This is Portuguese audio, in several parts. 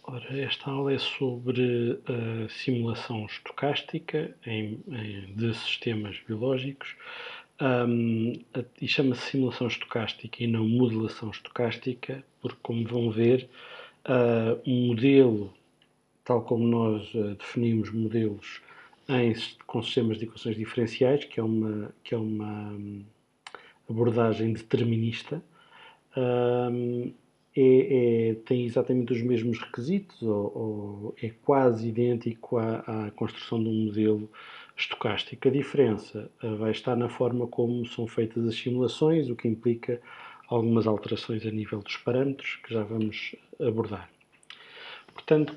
Ora, esta aula é sobre a simulação estocástica de sistemas biológicos, e chama-se simulação estocástica e não modelação estocástica, porque, como vão ver, um modelo, tal como nós definimos modelos com sistemas de equações diferenciais, que é uma abordagem determinista, tem exatamente os mesmos requisitos, ou é quase idêntico à construção de um modelo estocástico. A diferença vai estar na forma como são feitas as simulações, o que implica algumas alterações a nível dos parâmetros, que já vamos abordar. Portanto,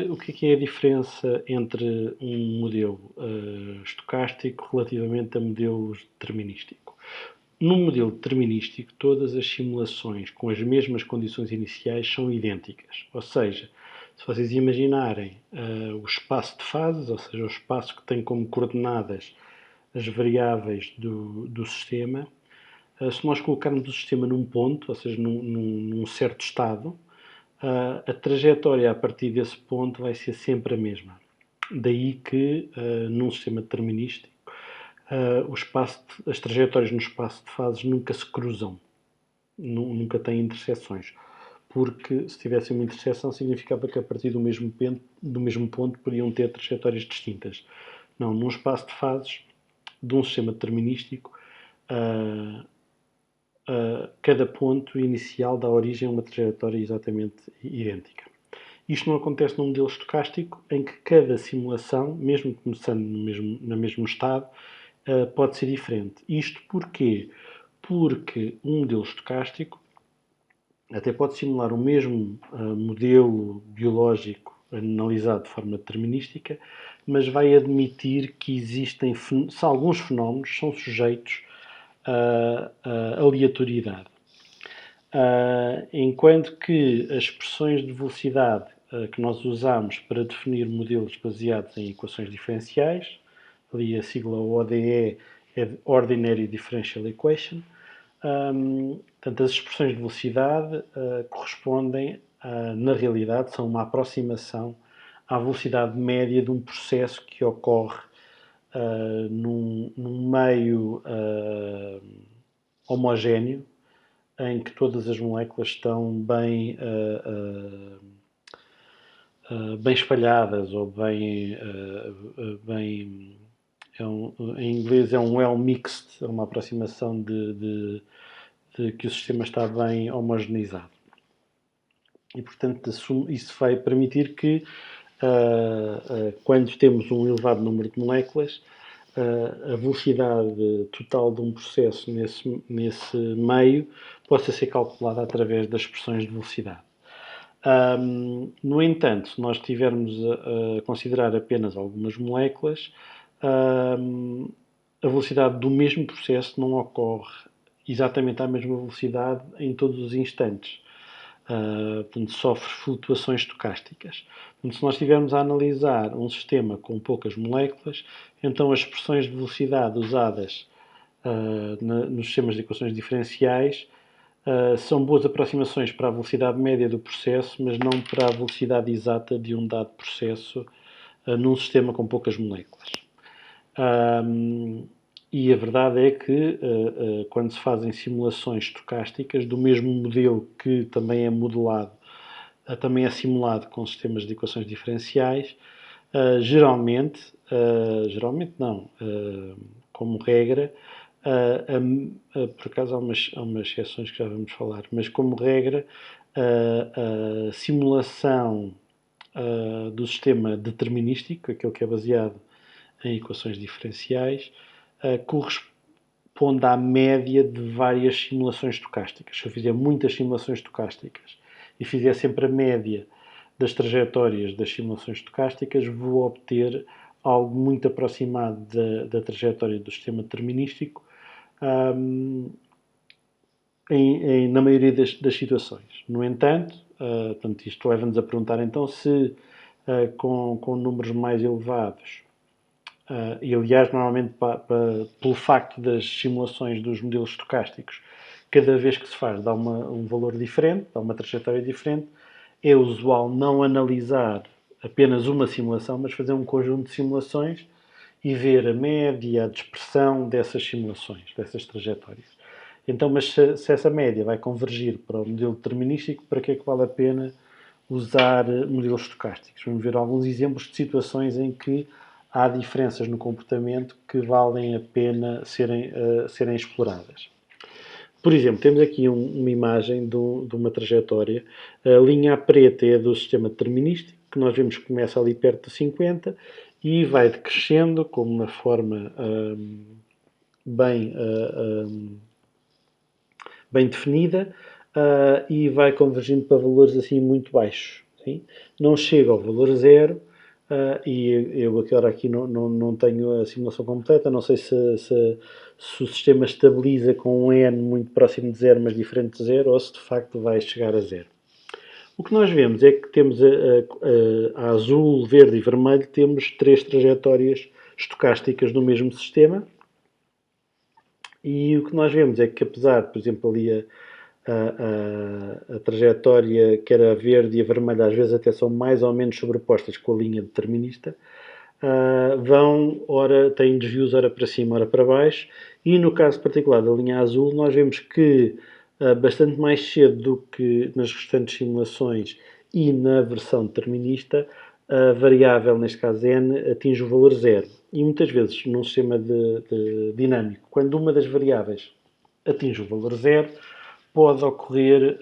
o que é a diferença entre um modelo estocástico relativamente a modelos determinísticos? Num modelo determinístico, todas as simulações com as mesmas condições iniciais são idênticas. Ou seja, se vocês imaginarem o espaço de fases, ou seja, o espaço que tem como coordenadas as variáveis do sistema, se nós colocarmos o sistema num ponto, ou seja, num certo estado, a trajetória a partir desse ponto vai ser sempre a mesma. Daí que, num sistema determinístico, as trajetórias no espaço de fases nunca se cruzam, nunca têm intersecções, porque se tivessem uma interseção significava que a partir do mesmo ponto podiam ter trajetórias distintas. Não, num espaço de fases de um sistema determinístico, cada ponto inicial dá origem a uma trajetória exatamente idêntica. Isto não acontece num modelo estocástico, em que cada simulação, mesmo começando no mesmo estado, pode ser diferente. Isto porquê? Porque um modelo estocástico até pode simular o mesmo modelo biológico analisado de forma determinística, mas vai admitir que existem alguns fenómenos são sujeitos a aleatoriedade. Enquanto que as expressões de velocidade que nós usamos para definir modelos baseados em equações diferenciais, ali a sigla ODE é Ordinary Differential Equation. Portanto, as expressões de velocidade correspondem, na realidade, são uma aproximação à velocidade média de um processo que ocorre num meio homogéneo, em que todas as moléculas estão bem espalhadas, ou bem em inglês é um well-mixed, é uma aproximação de que o sistema está bem homogeneizado. E, portanto, isso vai permitir que, quando temos um elevado número de moléculas, a velocidade total de um processo nesse meio possa ser calculada através das expressões de velocidade. No entanto, se nós estivermos a considerar apenas algumas moléculas, a velocidade do mesmo processo não ocorre exatamente à mesma velocidade em todos os instantes. Portanto, sofre flutuações estocásticas. Portanto, se nós estivermos a analisar um sistema com poucas moléculas, então as expressões de velocidade usadas nos sistemas de equações diferenciais são boas aproximações para a velocidade média do processo, mas não para a velocidade exata de um dado processo num sistema com poucas moléculas. E a verdade é que, quando se fazem simulações estocásticas do mesmo modelo que também é modelado, também é simulado com sistemas de equações diferenciais, geralmente não, como regra, por acaso há umas exceções que já vamos falar, mas como regra, a simulação do sistema determinístico, aquele que é baseado em equações diferenciais, corresponde à média de várias simulações estocásticas. Se eu fizer muitas simulações estocásticas e fizer sempre a média das trajetórias das simulações estocásticas, vou obter algo muito aproximado da trajetória do sistema determinístico na maioria das situações. No entanto, portanto, isto leva-nos a perguntar então se com números mais elevados, e aliás, normalmente pelo facto das simulações dos modelos estocásticos, cada vez que se faz dá um valor diferente, dá uma trajetória diferente, é usual não analisar apenas uma simulação, mas fazer um conjunto de simulações e ver a média, a dispersão dessas simulações, dessas trajetórias. Então, mas se essa média vai convergir para o modelo determinístico, para que é que vale a pena usar modelos estocásticos? Vamos ver alguns exemplos de situações em que há diferenças no comportamento que valem a pena serem exploradas. Por exemplo, temos aqui uma imagem de uma trajetória. A linha preta é do sistema determinístico, que nós vemos que começa ali perto de 50 e vai decrescendo com uma forma bem, bem definida e vai convergindo para valores assim muito baixos. Sim? Não chega ao valor zero e eu agora aqui não tenho a simulação completa, não sei se o sistema estabiliza com um n muito próximo de zero, mas diferente de zero, ou se de facto vai chegar a zero. O que nós vemos é que temos a azul, verde e vermelho, temos três trajetórias estocásticas no mesmo sistema, e o que nós vemos é que apesar, por exemplo, ali a trajetória que era a verde e a vermelha às vezes até são mais ou menos sobrepostas com a linha determinista, têm desvios ora para cima, ora para baixo, e no caso particular da linha azul nós vemos que bastante mais cedo do que nas restantes simulações e na versão determinista, a variável, neste caso n, atinge o valor zero. E muitas vezes num sistema de dinâmico, quando uma das variáveis atinge o valor zero, pode ocorrer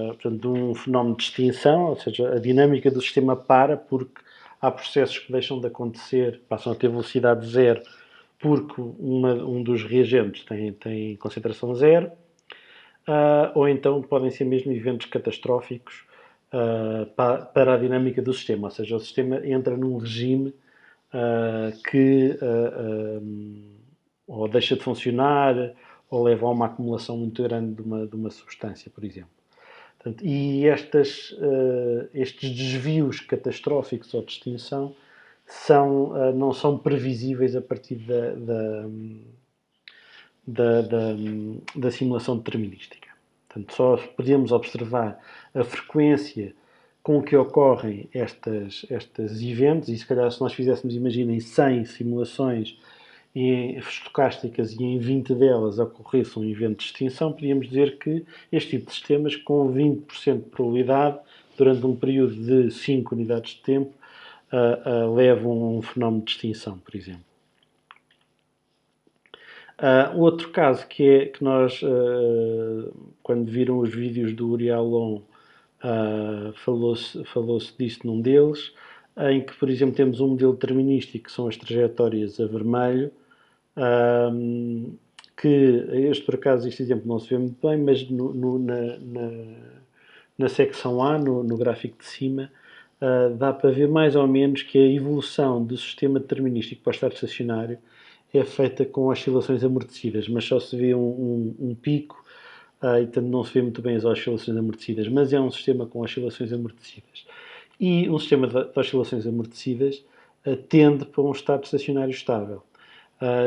portanto, um fenómeno de extinção, ou seja, a dinâmica do sistema para porque há processos que deixam de acontecer, passam a ter velocidade zero porque um dos reagentes tem concentração zero, ou então podem ser mesmo eventos catastróficos para a dinâmica do sistema, ou seja, o sistema entra num regime que ou deixa de funcionar ou leva a uma acumulação muito grande de uma substância, por exemplo. Portanto, e estes desvios catastróficos ou de extinção não são previsíveis a partir da simulação determinística. Portanto, só podemos observar a frequência com que ocorrem estes eventos, e se calhar se nós fizéssemos, imaginem, 100 simulações estocásticas e em 20 delas ocorresse um evento de extinção, podíamos dizer que este tipo de sistemas, com 20% de probabilidade, durante um período de 5 unidades de tempo, levam a um fenómeno de extinção, por exemplo. Outro caso que nós, quando viram os vídeos do Uriel Long, falou-se disso num deles, em que, por exemplo, temos um modelo determinístico, que são as trajetórias a vermelho, que por acaso, este exemplo não se vê muito bem, mas na secção A, no gráfico de cima, dá para ver mais ou menos que a evolução do sistema determinístico para o estado estacionário é feita com oscilações amortecidas, mas só se vê um pico e portanto não se vê muito bem as oscilações amortecidas, mas é um sistema com oscilações amortecidas. E um sistema de oscilações amortecidas tende para um estado estacionário estável.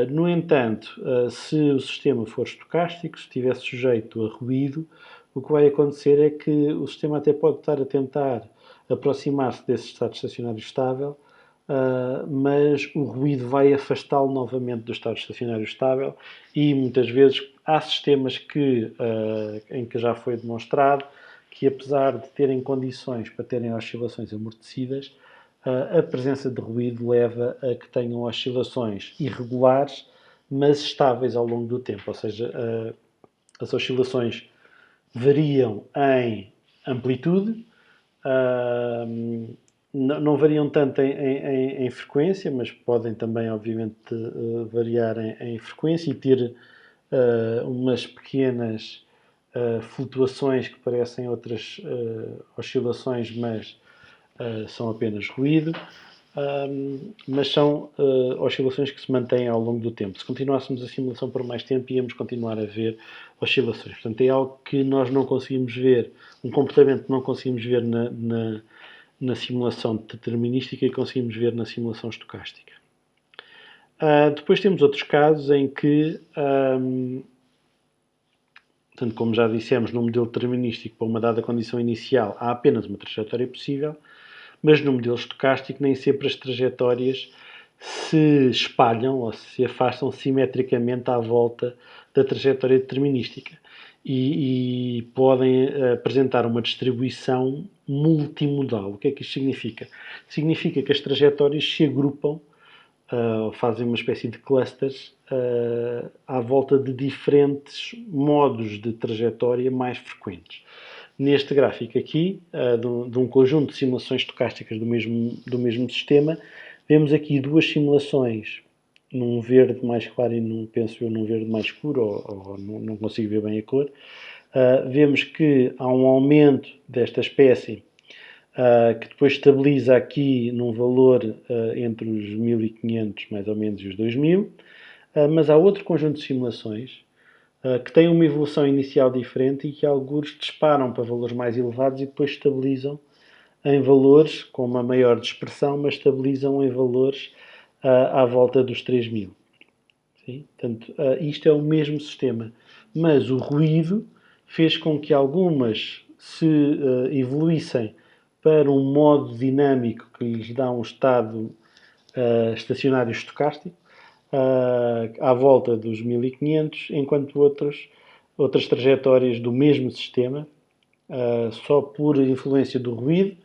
No entanto, se o sistema for estocástico, se estiver sujeito a ruído, o que vai acontecer é que o sistema até pode estar a tentar aproximar-se desse estado estacionário estável, mas o ruído vai afastá-lo novamente do estado estacionário estável e muitas vezes há sistemas em que já foi demonstrado que, apesar de terem condições para terem oscilações amortecidas, a presença de ruído leva a que tenham oscilações irregulares, mas estáveis ao longo do tempo. Ou seja, as oscilações variam em amplitude, não variam tanto em frequência, mas podem também, obviamente, variar em frequência e ter umas pequenas flutuações que parecem outras oscilações, mas são apenas ruído, mas são oscilações que se mantêm ao longo do tempo. Se continuássemos a simulação por mais tempo, íamos continuar a ver oscilações. Portanto, é algo que nós não conseguimos ver, um comportamento que não conseguimos ver na simulação determinística e conseguimos ver na simulação estocástica. Depois temos outros casos em que Portanto, como já dissemos, no modelo determinístico, para uma dada condição inicial, há apenas uma trajetória possível, mas no modelo estocástico nem sempre as trajetórias se espalham ou se afastam simetricamente à volta da trajetória determinística e podem apresentar uma distribuição multimodal. O que é que isto significa? Significa que as trajetórias se agrupam, fazem uma espécie de clusters à volta de diferentes modos de trajetória mais frequentes. Neste gráfico aqui, de um conjunto de simulações estocásticas do mesmo sistema, vemos aqui duas simulações, num verde mais claro e num verde mais escuro, ou não consigo ver bem a cor. Vemos que há um aumento desta espécie, que depois estabiliza aqui num valor entre os 1500 mais ou menos e os 2000, mas há outro conjunto de simulações que têm uma evolução inicial diferente e que alguns disparam para valores mais elevados e depois estabilizam em valores com uma maior dispersão, mas estabilizam em valores à volta dos 3000. Sim? Portanto, isto é o mesmo sistema, mas o ruído fez com que algumas se evoluíssem para um modo dinâmico que lhes dá um estado estacionário estocástico à volta dos 1500, enquanto outras trajetórias do mesmo sistema, só por influência do ruído,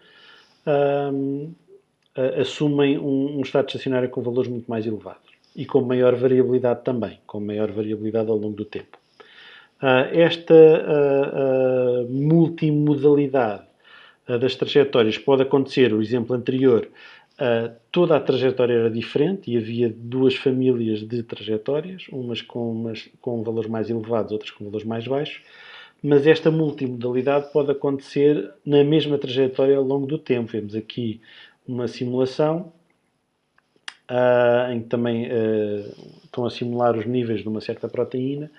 assumem um estado estacionário com valores muito mais elevados e com maior variabilidade também, com maior variabilidade ao longo do tempo. Esta multimodalidade das trajetórias pode acontecer, o exemplo anterior, toda a trajetória era diferente e havia duas famílias de trajetórias, umas com valores mais elevados, outras com valores mais baixos, mas esta multimodalidade pode acontecer na mesma trajetória ao longo do tempo. Vemos aqui uma simulação em que também estão a simular os níveis de uma certa proteína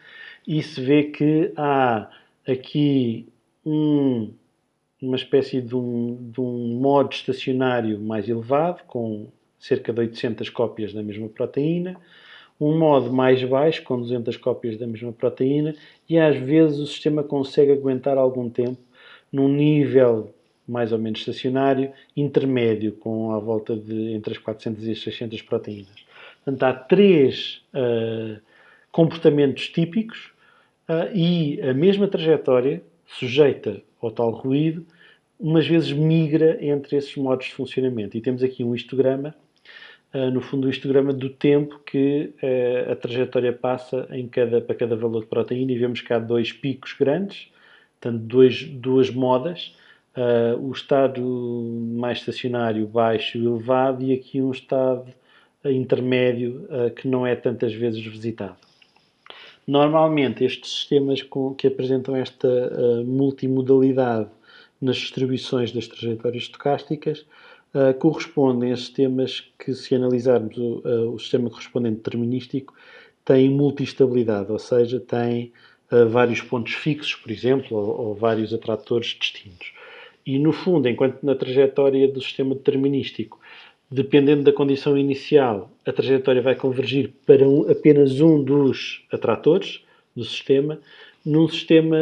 e se vê que há aqui uma espécie de um modo estacionário mais elevado, com cerca de 800 cópias da mesma proteína, um modo mais baixo, com 200 cópias da mesma proteína, e às vezes o sistema consegue aguentar algum tempo num nível mais ou menos estacionário, intermédio, com à volta de entre as 400 e as 600 proteínas. Portanto, há três comportamentos típicos e a mesma trajetória, sujeita ao tal ruído, umas vezes migra entre esses modos de funcionamento. E temos aqui um histograma, no fundo, o histograma do tempo que a trajetória passa para cada valor de proteína, e vemos que há dois picos grandes, portanto, duas modas, o estado mais estacionário, baixo e elevado, e aqui um estado intermédio que não é tantas vezes visitado. Normalmente, estes sistemas que apresentam esta multimodalidade nas distribuições das trajetórias estocásticas correspondem a sistemas que, se analisarmos o sistema correspondente determinístico, têm multiestabilidade, ou seja, têm vários pontos fixos, por exemplo, ou vários atratores distintos. E, no fundo, enquanto na trajetória do sistema determinístico, dependendo da condição inicial, a trajetória vai convergir para apenas um dos atratores do sistema. Num sistema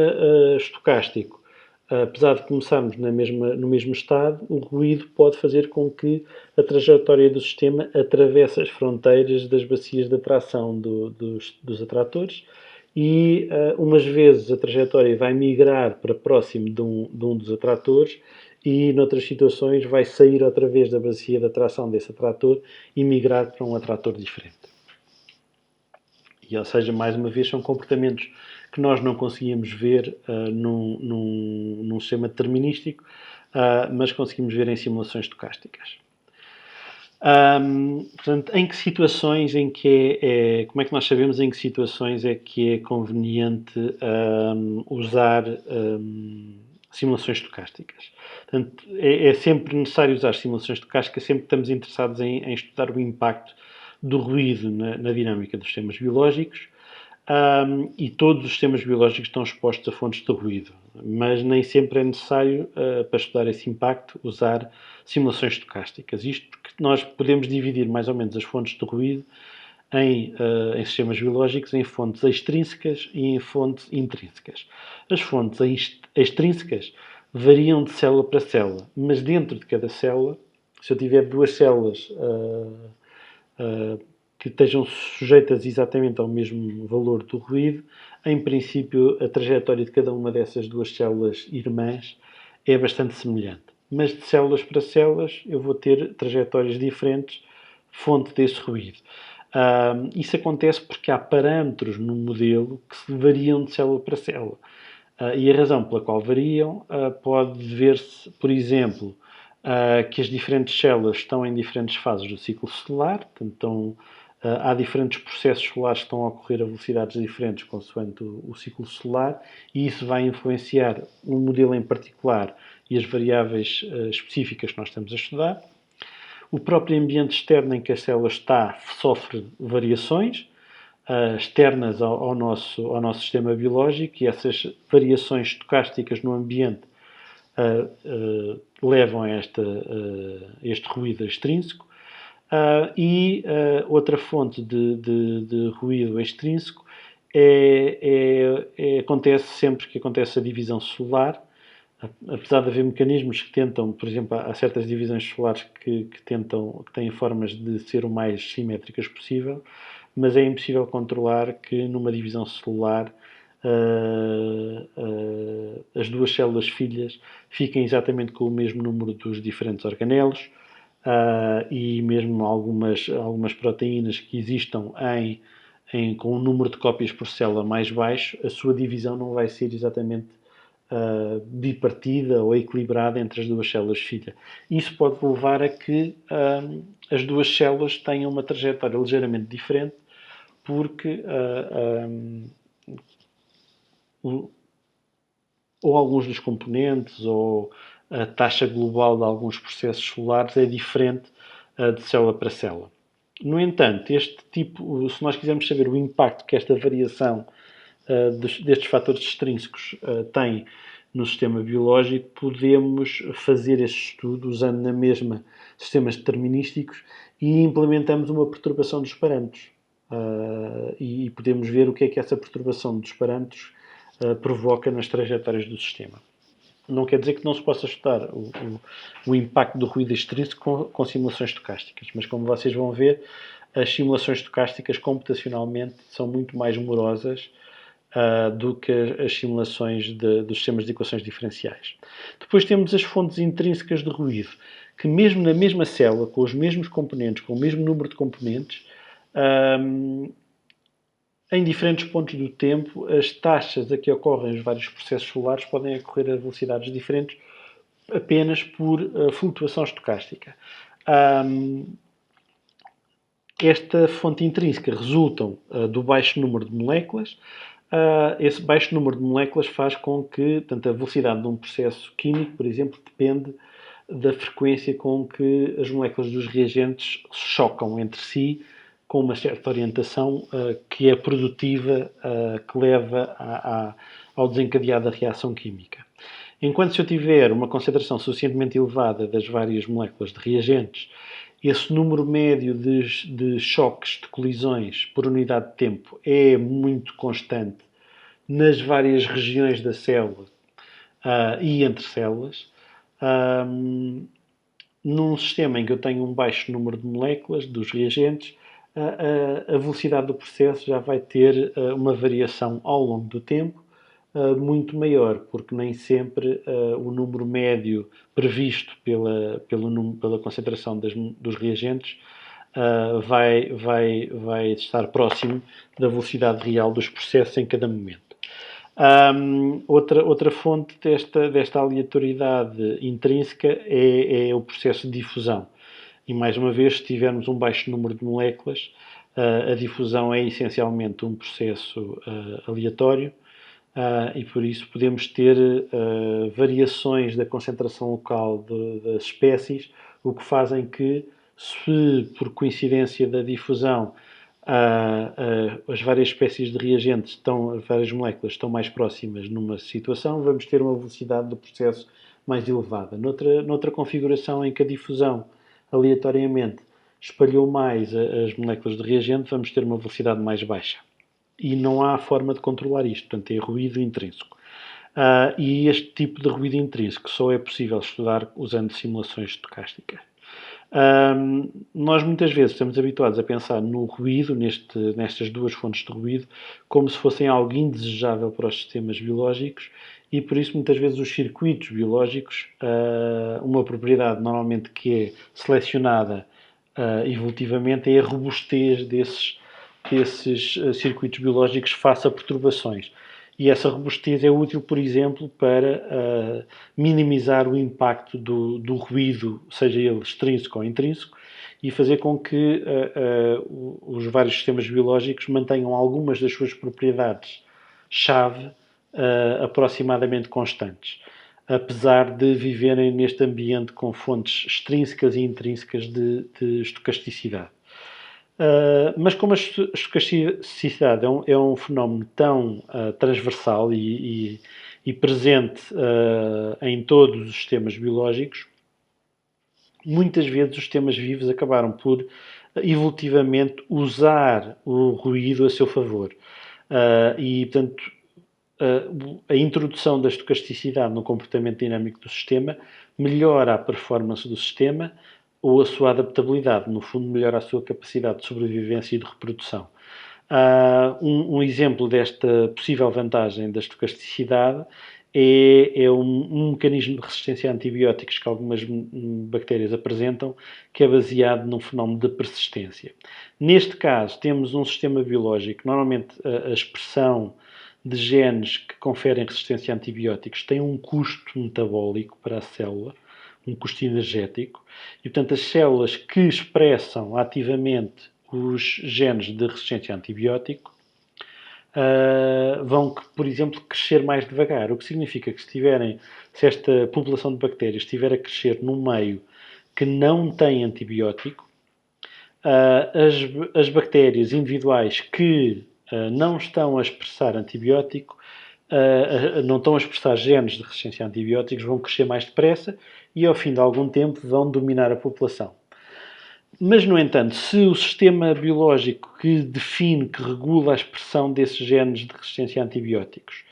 estocástico, apesar de começarmos no mesmo estado, o ruído pode fazer com que a trajetória do sistema atravesse as fronteiras das bacias de atração dos atratores e, umas vezes, a trajetória vai migrar para próximo de um dos atratores e, noutras situações, vai sair outra vez da bacia de atração desse atrator e migrar para um atrator diferente. E, ou seja, mais uma vez, são comportamentos que nós não conseguíamos ver num sistema determinístico, mas conseguimos ver em simulações estocásticas. Portanto, em que situações como é que nós sabemos em que situações é que é conveniente usar simulações estocásticas? Portanto, é sempre necessário usar simulações estocásticas sempre que estamos interessados em estudar o impacto do ruído na dinâmica dos sistemas biológicos, e todos os sistemas biológicos estão expostos a fontes de ruído, mas nem sempre é necessário, para estudar esse impacto, usar simulações estocásticas. Isto porque nós podemos dividir mais ou menos as fontes de ruído em sistemas biológicos em fontes extrínsecas e em fontes intrínsecas. As fontes extrínsecas variam de célula para célula, mas dentro de cada célula, se eu tiver duas células que estejam sujeitas exatamente ao mesmo valor do ruído, em princípio a trajetória de cada uma dessas duas células irmãs é bastante semelhante. Mas de células para células eu vou ter trajetórias diferentes, fonte desse ruído. Isso acontece porque há parâmetros no modelo que variam de célula para célula. E a razão pela qual variam pode ver-se, por exemplo, que as diferentes células estão em diferentes fases do ciclo celular, portanto, há diferentes processos solares que estão a ocorrer a velocidades diferentes consoante o ciclo solar, e isso vai influenciar um modelo em particular e as variáveis específicas que nós estamos a estudar. O próprio ambiente externo em que a célula está sofre variações externas ao nosso sistema biológico, e essas variações estocásticas no ambiente levam a este ruído extrínseco. Outra fonte de ruído extrínseco acontece sempre que acontece a divisão celular. Apesar de haver mecanismos que tentam, por exemplo, há certas divisões celulares que têm formas de ser o mais simétricas possível, mas é impossível controlar que numa divisão celular as duas células filhas fiquem exatamente com o mesmo número dos diferentes organelos, e mesmo algumas proteínas que existam com um número de cópias por célula mais baixo, a sua divisão não vai ser exatamente bipartida ou equilibrada entre as duas células filha. Isso pode levar a que as duas células tenham uma trajetória ligeiramente diferente, porque ou alguns dos componentes ou a taxa global de alguns processos solares é diferente de célula para célula. No entanto, se nós quisermos saber o impacto que esta variação destes fatores extrínsecos tem no sistema biológico, podemos fazer este estudo usando na mesma sistemas determinísticos e implementamos uma perturbação dos parâmetros. E podemos ver o que é que essa perturbação dos parâmetros provoca nas trajetórias do sistema. Não quer dizer que não se possa estudar o impacto do ruído extrínseco com simulações estocásticas, mas como vocês vão ver, as simulações estocásticas computacionalmente são muito mais morosas do que as simulações dos sistemas de equações diferenciais. Depois temos as fontes intrínsecas de ruído, que mesmo na mesma célula, com os mesmos componentes, com o mesmo número de componentes, em diferentes pontos do tempo, as taxas a que ocorrem os vários processos solares podem ocorrer a velocidades diferentes apenas por flutuação estocástica. Esta fonte intrínseca resulta do baixo número de moléculas. Esse baixo número de moléculas faz com que, tanto a velocidade de um processo químico, por exemplo, depende da frequência com que as moléculas dos reagentes chocam entre si, com uma certa orientação que é produtiva, que leva ao desencadear da reação química. Enquanto se eu tiver uma concentração suficientemente elevada das várias moléculas de reagentes, esse número médio de choques, de colisões por unidade de tempo é muito constante nas várias regiões da célula e entre células. Num sistema em que eu tenho um baixo número de moléculas dos reagentes, a velocidade do processo já vai ter uma variação ao longo do tempo muito maior, porque nem sempre o número médio previsto pela concentração dos reagentes vai estar próximo da velocidade real dos processos em cada momento. Outra fonte desta aleatoriedade intrínseca é o processo de difusão. E, mais uma vez, se tivermos um baixo número de moléculas, a difusão é essencialmente um processo aleatório, e por isso podemos ter variações da concentração local das espécies, o que fazem que, se por coincidência da difusão as várias espécies de reagentes, as várias moléculas estão mais próximas numa situação, vamos ter uma velocidade do processo mais elevada. Noutra configuração em que a difusão aleatoriamente espalhou mais as moléculas de reagente, vamos ter uma velocidade mais baixa. E não há forma de controlar isto, portanto é ruído intrínseco. E este tipo de ruído intrínseco só é possível estudar usando simulações estocásticas. Nós muitas vezes estamos habituados a pensar no ruído, nestas duas fontes de ruído, como se fossem algo indesejável para os sistemas biológicos e por isso muitas vezes os circuitos biológicos, uma propriedade normalmente que é selecionada evolutivamente é a robustez desses circuitos biológicos face a perturbações. E essa robustez é útil, por exemplo, para minimizar o impacto do ruído, seja ele extrínseco ou intrínseco, e fazer com que os vários sistemas biológicos mantenham algumas das suas propriedades-chave aproximadamente constantes, apesar de viverem neste ambiente com fontes extrínsecas e intrínsecas de estocasticidade. Mas como a estocasticidade é um fenómeno tão transversal e presente em todos os sistemas biológicos, muitas vezes os sistemas vivos acabaram por evolutivamente usar o ruído a seu favor. E, portanto, a introdução da estocasticidade no comportamento dinâmico do sistema melhora a performance do sistema ou a sua adaptabilidade, no fundo melhora a sua capacidade de sobrevivência e de reprodução. Um exemplo desta possível vantagem da estocasticidade é um mecanismo de resistência a antibióticos que algumas bactérias apresentam, que é baseado num fenómeno de persistência. Neste caso, temos um sistema biológico, normalmente a expressão de genes que conferem resistência a antibióticos tem um custo metabólico para a célula, um custo energético, e portanto as células que expressam ativamente os genes de resistência a antibiótico vão, por exemplo, crescer mais devagar, o que significa que se esta população de bactérias estiver a crescer num meio que não tem antibiótico, as bactérias individuais que não estão a expressar antibiótico, não estão a expressar genes de resistência a antibióticos, vão crescer mais depressa e ao fim de algum tempo vão dominar a população. Mas, no entanto, se o sistema biológico que define, que regula a expressão desses genes de resistência a antibióticos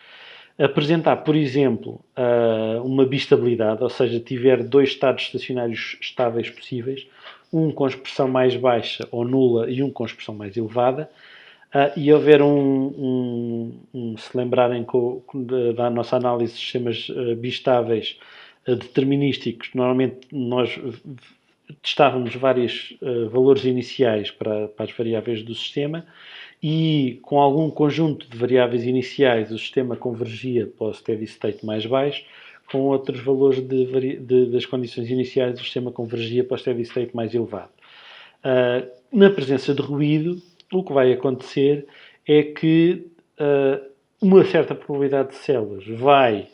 apresentar, por exemplo, uma bistabilidade, ou seja, tiver dois estados estacionários estáveis possíveis, um com expressão mais baixa ou nula e um com expressão mais elevada, e houver se lembrarem da nossa análise de sistemas bistáveis determinísticos, normalmente nós testávamos vários valores iniciais para as variáveis do sistema e com algum conjunto de variáveis iniciais o sistema convergia para o steady state mais baixo, com outros valores das condições iniciais o sistema convergia para o steady state mais elevado. Na presença de ruído, o que vai acontecer é que uma certa probabilidade de células vai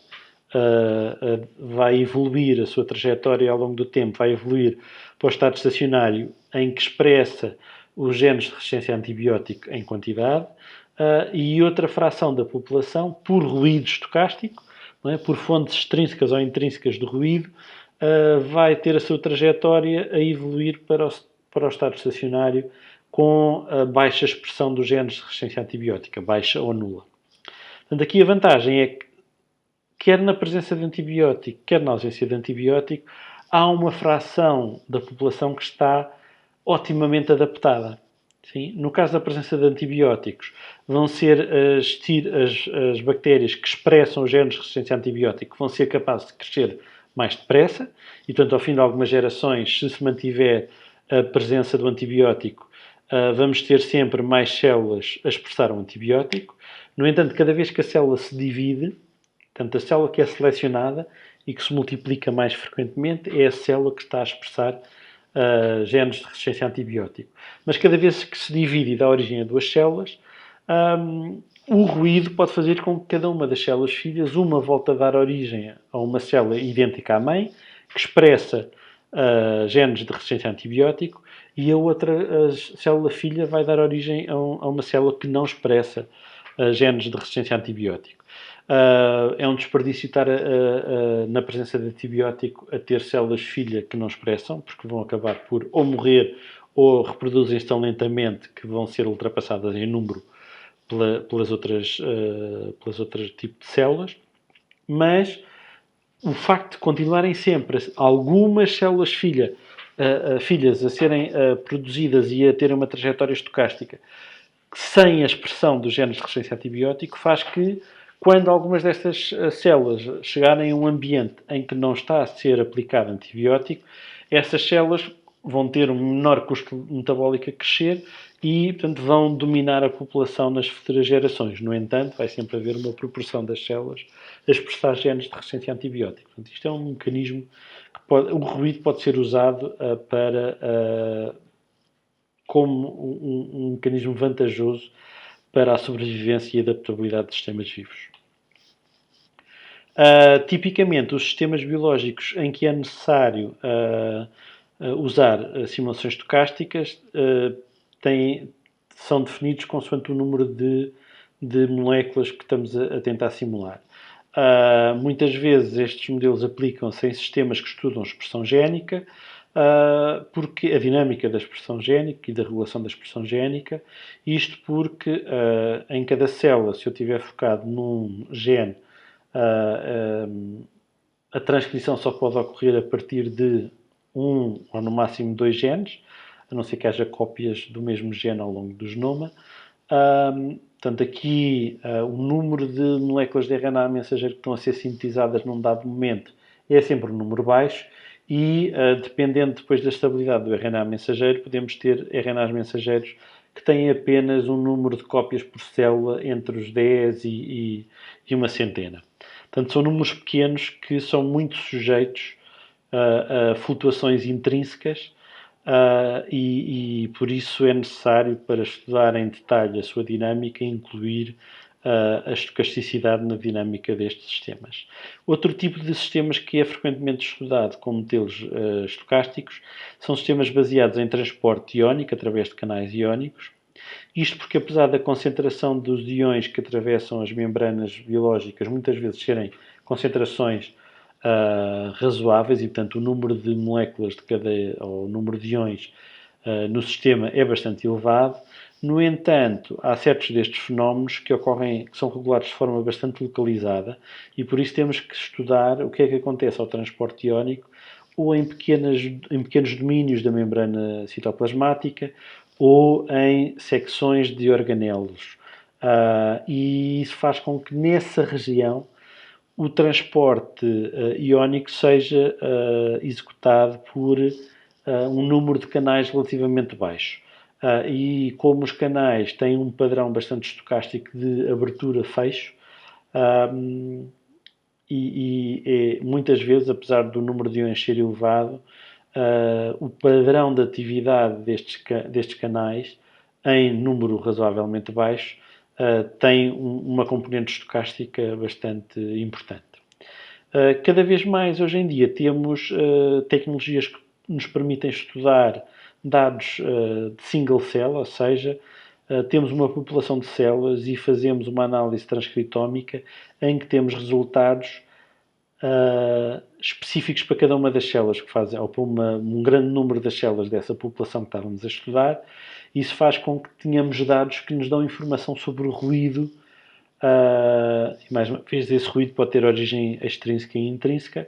evoluir a sua trajetória ao longo do tempo, vai evoluir para o estado estacionário em que expressa os genes de resistência a antibiótico em quantidade e outra fração da população, por ruído estocástico, não é? Por fontes extrínsecas ou intrínsecas de ruído, vai ter a sua trajetória a evoluir para o estado estacionário com a baixa expressão dos genes de resistência antibiótica, baixa ou nula. Portanto, aqui a vantagem é que, quer na presença de antibiótico, quer na ausência de antibiótico, há uma fração da população que está otimamente adaptada. Sim? No caso da presença de antibióticos, vão ser as bactérias que expressam os genes de resistência a antibiótico vão ser capazes de crescer mais depressa e, portanto, ao fim de algumas gerações, se mantiver a presença do antibiótico, vamos ter sempre mais células a expressar o antibiótico. No entanto, cada vez que a célula se divide, portanto, a célula que é selecionada e que se multiplica mais frequentemente é a célula que está a expressar genes de resistência a antibiótico. Mas cada vez que se divide e dá origem a duas células, o ruído pode fazer com que cada uma das células filhas, uma volte a dar origem a uma célula idêntica à mãe, que expressa genes de resistência a antibiótico, e a outra, a célula filha, vai dar origem a uma célula que não expressa genes de resistência a antibiótico. É um desperdício estar na presença de antibiótico a ter células filha que não expressam, porque vão acabar por ou morrer ou reproduzem-se tão lentamente que vão ser ultrapassadas em número pelas outras tipos de células, mas o facto de continuarem sempre algumas células filhas a serem produzidas e a terem uma trajetória estocástica sem a expressão dos genes de resistência a antibiótico faz que, quando algumas destas células chegarem a um ambiente em que não está a ser aplicado antibiótico, essas células vão ter um menor custo metabólico a crescer e, portanto, vão dominar a população nas futuras gerações. No entanto, vai sempre haver uma proporção das células a expressar genes de resistência a antibiótico. Portanto, isto é um mecanismo que o ruído pode ser usado como um mecanismo vantajoso para a sobrevivência e adaptabilidade de sistemas vivos. Tipicamente, os sistemas biológicos em que é necessário usar simulações estocásticas são definidos consoante o número de moléculas que estamos a tentar simular. Muitas vezes estes modelos aplicam-se em sistemas que estudam expressão génica, porque a dinâmica da expressão génica e da regulação da expressão génica, isto porque em cada célula, se eu estiver focado num gene, a transcrição só pode ocorrer a partir de um ou no máximo 2 genes, a não ser que haja cópias do mesmo gene ao longo do genoma. Portanto, aqui o número de moléculas de RNA mensageiro que estão a ser sintetizadas num dado momento é sempre um número baixo e, dependendo depois da estabilidade do RNA mensageiro, podemos ter RNAs mensageiros que têm apenas um número de cópias por célula entre os 10 e uma centena. Portanto, são números pequenos que são muito sujeitos a flutuações intrínsecas e por isso é necessário, para estudar em detalhe a sua dinâmica, incluir a estocasticidade na dinâmica destes sistemas. Outro tipo de sistemas que é frequentemente estudado como modelos estocásticos são sistemas baseados em transporte iónico através de canais iónicos. Isto porque, apesar da concentração dos íons que atravessam as membranas biológicas muitas vezes serem concentrações razoáveis e, portanto, o número de moléculas de cadeia ou o número de íons no sistema é bastante elevado. No entanto, há certos destes fenómenos que ocorrem, que são regulados de forma bastante localizada e por isso temos que estudar o que é que acontece ao transporte iónico ou em pequenos domínios da membrana citoplasmática ou em secções de organelos. E isso faz com que nessa região o transporte iónico seja executado por um número de canais relativamente baixo. E como os canais têm um padrão bastante estocástico de abertura-fecho, muitas vezes, apesar do número de íons ser elevado, o padrão de atividade destes canais, em número razoavelmente baixo, tem uma componente estocástica bastante importante. Cada vez mais, hoje em dia, temos tecnologias que nos permitem estudar dados de single cell, ou seja, temos uma população de células e fazemos uma análise transcritómica em que temos resultados específicos para cada uma das células que fazem, ou para um grande número das células dessa população que estávamos a estudar. Isso faz com que tenhamos dados que nos dão informação sobre o ruído, e mais uma vez esse ruído pode ter origem extrínseca e intrínseca,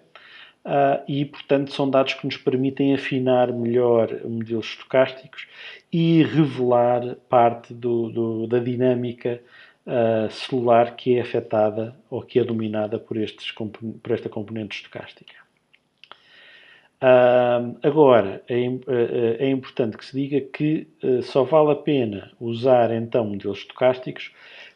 e portanto são dados que nos permitem afinar melhor modelos estocásticos e revelar parte da dinâmica celular que é afetada ou que é dominada por esta componente estocástica. Agora, é importante que se diga que só vale a pena usar então modelos estocásticos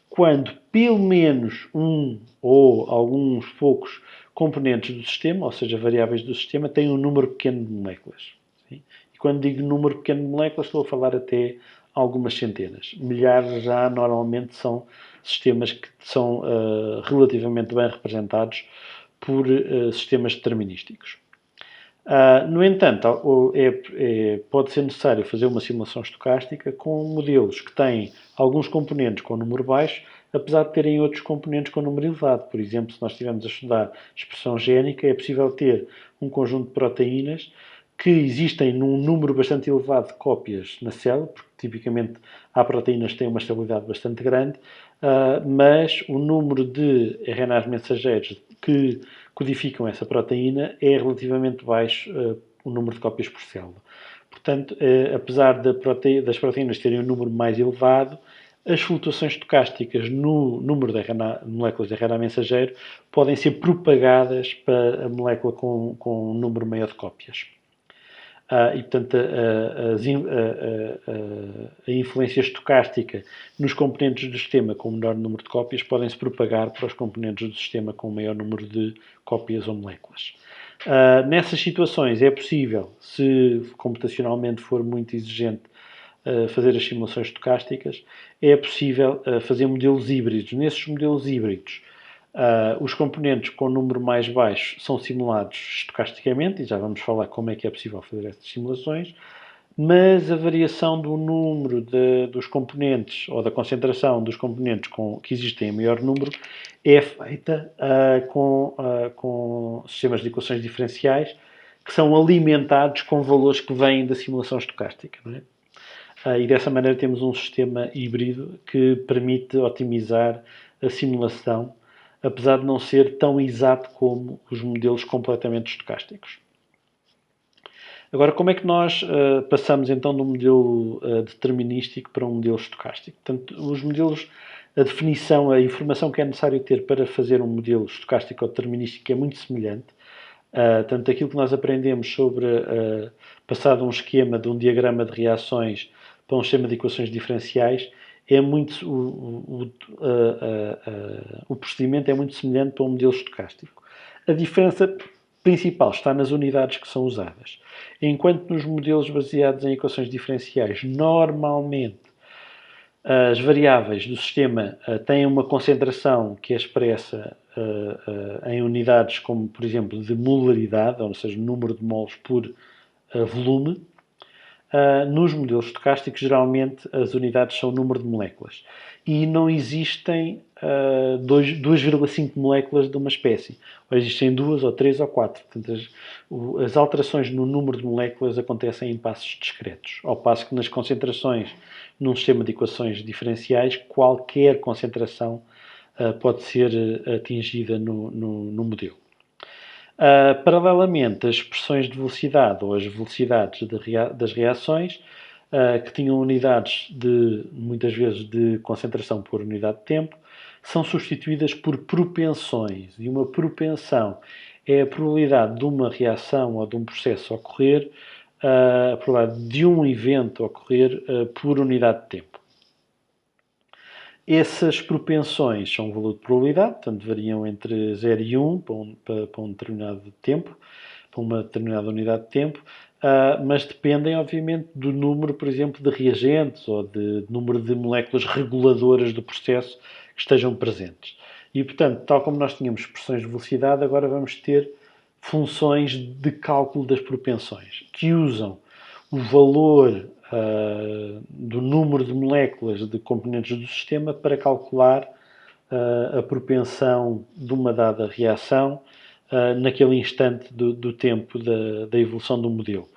quando pelo menos um ou alguns poucos componentes do sistema, ou seja, variáveis do sistema, têm um número pequeno de moléculas. Sim? E quando digo número pequeno de moléculas, estou a falar até algumas centenas. Milhares já normalmente são sistemas que são relativamente bem representados por sistemas determinísticos. No entanto, pode ser necessário fazer uma simulação estocástica com modelos que têm alguns componentes com número baixo, apesar de terem outros componentes com número elevado. Por exemplo, se nós estivermos a estudar expressão génica, é possível ter um conjunto de proteínas que existem num número bastante elevado de cópias na célula, porque tipicamente há proteínas que têm uma estabilidade bastante grande, mas o número de RNAs mensageiros que codificam essa proteína é relativamente baixo, o número de cópias por célula. Portanto, apesar das proteínas terem um número mais elevado, as flutuações estocásticas no número de moléculas de RNA mensageiro podem ser propagadas para a molécula com um número maior de cópias. E, portanto, a influência estocástica nos componentes do sistema com menor número de cópias podem-se propagar para os componentes do sistema com maior número de cópias ou moléculas. Nessas situações é possível, se computacionalmente for muito exigente, fazer as simulações estocásticas, é possível fazer modelos híbridos. Nesses modelos híbridos, os componentes com número mais baixo são simulados estocasticamente, e já vamos falar como é que é possível fazer essas simulações, mas a variação do número dos componentes ou da concentração dos componentes que existem em maior número é feita com sistemas de equações diferenciais que são alimentados com valores que vêm da simulação estocástica. Não é? E dessa maneira temos um sistema híbrido que permite otimizar a simulação, apesar de não ser tão exato como os modelos completamente estocásticos. Agora, como é que nós passamos então de um modelo determinístico para um modelo estocástico? Portanto, os modelos, a definição, a informação que é necessário ter para fazer um modelo estocástico ou determinístico é muito semelhante. Portanto, aquilo que nós aprendemos sobre passar de um esquema, de um diagrama de reações para um sistema de equações diferenciais, é muito, o procedimento é muito semelhante para um modelo estocástico. A diferença principal está nas unidades que são usadas. Enquanto nos modelos baseados em equações diferenciais, normalmente as variáveis do sistema têm uma concentração que é expressa em unidades como, por exemplo, de molaridade, ou seja, número de moles por volume. Nos modelos estocásticos, geralmente, as unidades são o número de moléculas. E não existem 2,5 moléculas de uma espécie. Ou existem 2, ou 3, ou 4. Portanto, as alterações no número de moléculas acontecem em passos discretos. Ao passo que nas concentrações num sistema de equações diferenciais, qualquer concentração pode ser atingida no modelo. Paralelamente, as expressões de velocidade ou as velocidades das reações, que tinham unidades muitas vezes de concentração por unidade de tempo, são substituídas por propensões. E uma propensão é a probabilidade de uma reação ou de um processo ocorrer, a probabilidade de um evento ocorrer por unidade de tempo. Essas propensões são um valor de probabilidade, portanto variam entre 0 e 1 para um determinado tempo, para uma determinada unidade de tempo, mas dependem, obviamente, do número, por exemplo, de reagentes ou de número de moléculas reguladoras do processo que estejam presentes. E, portanto, tal como nós tínhamos expressões de velocidade, agora vamos ter funções de cálculo das propensões, que usam o valor do número de moléculas de componentes do sistema para calcular a propensão de uma dada reação naquele instante do tempo da evolução do modelo.